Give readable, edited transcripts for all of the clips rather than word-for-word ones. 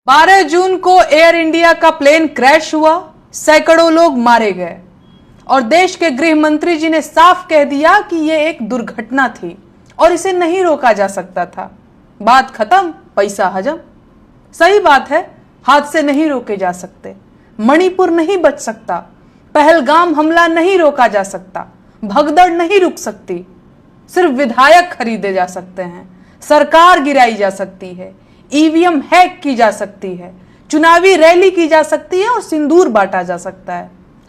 12 जून को air India का plane crash हुआ, सैकड़ों लोग मारे गए और देश के गृह मंत्री जी ने साफ कह दिया कि यह एक दुर्घटना थी और इसे नहीं रोका जा सकता था। बात खत्म, पैसा हजम। सही बात है, हादसे नहीं रोके जा सकते, मणिपुर नहीं बच सकता, पहलगाम हमला नहीं रोका जा सकता, भगदड़ नहीं रुक सकती, सिर्फ विधायक खरीदे जा सकते हैं, सरकार गिराई जा सकती है, ईवीएम हैक की जा सकती है, चुनावी रैली की जा सकती है और सिंदूर बांटा जा सकता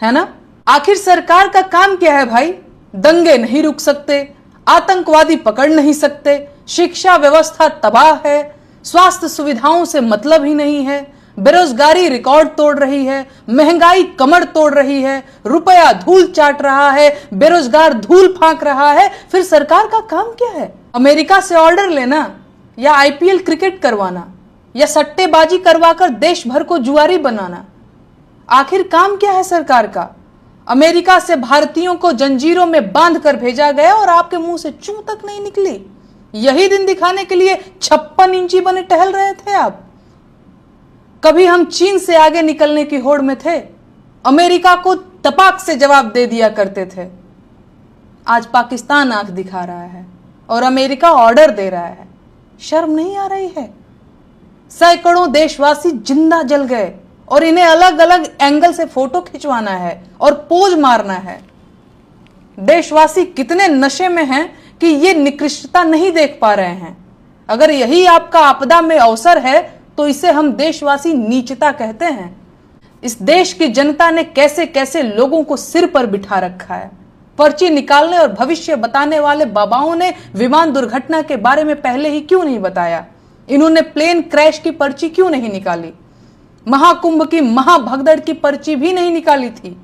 है ना? आखिर सरकार का काम क्या है भाई? दंगे नहीं रुक सकते, आतंकवादी पकड़ नहीं सकते, शिक्षा व्यवस्था तबाह है, स्वास्थ्य सुविधाओं से मतलब ही नहीं है, बेरोजगारी रिकॉर्ड तोड़ रही है, महंगाई कमर तोड़ रही है, रुपया धूल चाट रहा है, बेरोजगार धूल फांक रहा है। फिर सरकार का काम क्या है? अमेरिका से ऑर्डर लेना या आईपीएल क्रिकेट करवाना या सट्टेबाजी करवाकर देश भर को जुआरी बनाना? आखिर काम क्या है सरकार का? अमेरिका से भारतीयों को जंजीरों में बांध कर भेजा गया और आपके मुंह से चूं तक नहीं निकली। यही दिन दिखाने के लिए 56 इंची बने टहल रहे थे आप। कभी हम चीन से आगे निकलने की होड़ में थे, अमेरिका को तपाक से जवाब दे दिया करते थे। आज पाकिस्तान आंख दिखा रहा है और अमेरिका ऑर्डर दे रहा है। शर्म नहीं आ रही है? सैकड़ों देशवासी जिंदा जल गए और इन्हें अलग अलग एंगल से फोटो खिंचवाना है और पोज मारना है। देशवासी कितने नशे में हैं कि ये निकृष्टता नहीं देख पा रहे हैं। अगर यही आपका आपदा में अवसर है तो इसे हम देशवासी नीचता कहते हैं। इस देश की जनता ने कैसे कैसे लोगों को सिर पर बिठा रखा है। पर्ची निकालने और भविष्य बताने वाले बाबाओं ने विमान दुर्घटना के बारे में पहले ही क्यों नहीं बताया? इन्होंने प्लेन क्रैश की पर्ची क्यों नहीं निकाली? महाकुंभ की महाभगदड़ की पर्ची भी नहीं निकाली थी,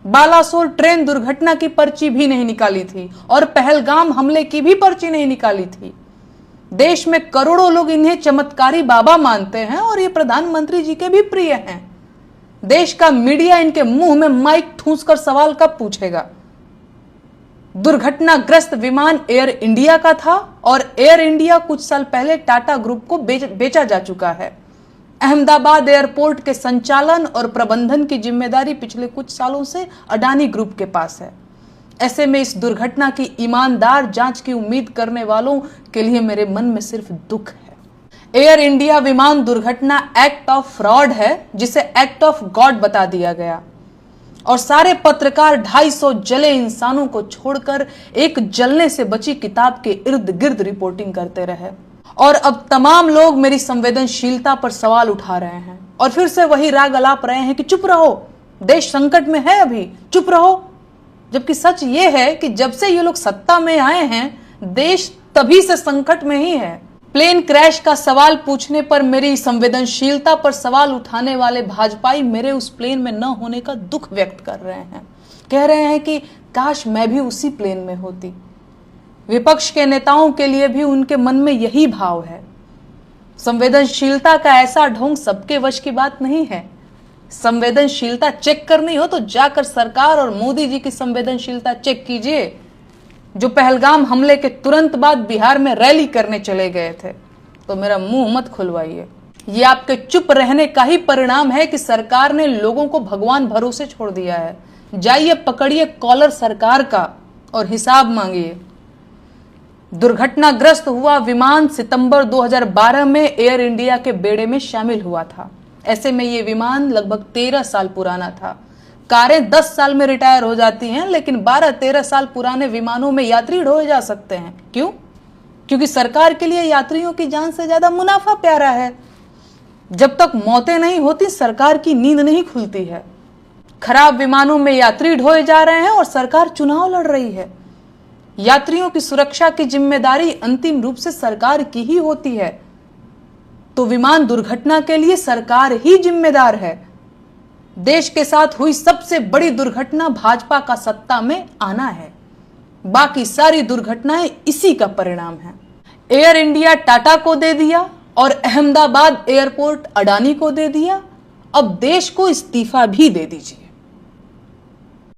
बालासोर ट्रेन दुर्घटना की पर्ची भी नहीं निकाली थी और पहलगाम हमले की भी पर्ची नहीं निकाली थी। देश में करोड़ों लोग इन्हें चमत्कारी बाबा मानते हैं और ये प्रधानमंत्री जी के भी प्रिय हैं। देश का मीडिया इनके मुंह में माइक ठूंसकर सवाल कब पूछेगा? दुर्घटनाग्रस्त विमान एयर इंडिया का था और एयर इंडिया कुछ साल पहले टाटा ग्रुप को बेचा जा चुका है। अहमदाबाद एयरपोर्ट के संचालन और प्रबंधन की जिम्मेदारी पिछले कुछ सालों से अडानी ग्रुप के पास है। ऐसे में इस दुर्घटना की ईमानदार जांच की उम्मीद करने वालों के लिए मेरे मन में सिर्फ दुख है। एयर इंडिया विमान दुर्घटना एक्ट ऑफ फ्रॉड है, जिसे एक्ट ऑफ गॉड बता दिया गया और सारे पत्रकार 250 जले इंसानों को छोड़कर एक जलने से बची किताब के इर्द गिर्द रिपोर्टिंग करते रहे। और अब तमाम लोग मेरी संवेदनशीलता पर सवाल उठा रहे हैं और फिर से वही राग अलाप रहे हैं कि चुप रहो, देश संकट में है, अभी चुप रहो। जबकि सच ये है कि जब से ये लोग सत्ता में आए हैं, देश तभी से संकट में ही है। प्लेन क्रैश का सवाल पूछने पर मेरी संवेदनशीलता पर सवाल उठाने वाले भाजपाई मेरे उस प्लेन में न होने का दुख व्यक्त कर रहे हैं। कह रहे हैं कि काश मैं भी उसी प्लेन में होती। विपक्ष के नेताओं के लिए भी उनके मन में यही भाव है। संवेदनशीलता का ऐसा ढोंग सबके वश की बात नहीं है। संवेदनशीलता चेक करनी हो तो जाकर सरकार और मोदी जी की संवेदनशीलता चेक कीजिए, जो पहलगाम हमले के तुरंत बाद बिहार में रैली करने चले गए थे। तो मेरा मुंह मत खुलवाइए। ये आपके चुप रहने का ही परिणाम है कि सरकार ने लोगों को भगवान भरोसे छोड़ दिया है। जाइए पकड़िए कॉलर सरकार का और हिसाब मांगिए। दुर्घटनाग्रस्त हुआ विमान सितंबर 2012 में एयर इंडिया के बेड़े में शामिल हुआ था। ऐसे में ये विमान लगभग 13 साल पुराना था। कारें 10 साल में रिटायर हो जाती हैं, लेकिन 12-13 साल पुराने विमानों में यात्री ढोए जा सकते हैं। क्यों? क्योंकि सरकार के लिए यात्रियों की जान से ज्यादा मुनाफा प्यारा है। जब तक मौतें नहीं होती, सरकार की नींद नहीं खुलती है। खराब विमानों में यात्री ढोए जा रहे हैं और सरकार चुनाव लड़ रही है। यात्रियों की सुरक्षा की जिम्मेदारी अंतिम रूप से सरकार की ही होती है, तो विमान दुर्घटना के लिए सरकार ही जिम्मेदार है। देश के साथ हुई सबसे बड़ी दुर्घटना भाजपा का सत्ता में आना है। बाकी सारी दुर्घटनाएं इसी का परिणाम है। एयर इंडिया टाटा को दे दिया और अहमदाबाद एयरपोर्ट अडानी को दे दिया। अब देश को इस्तीफा भी दे दीजिए।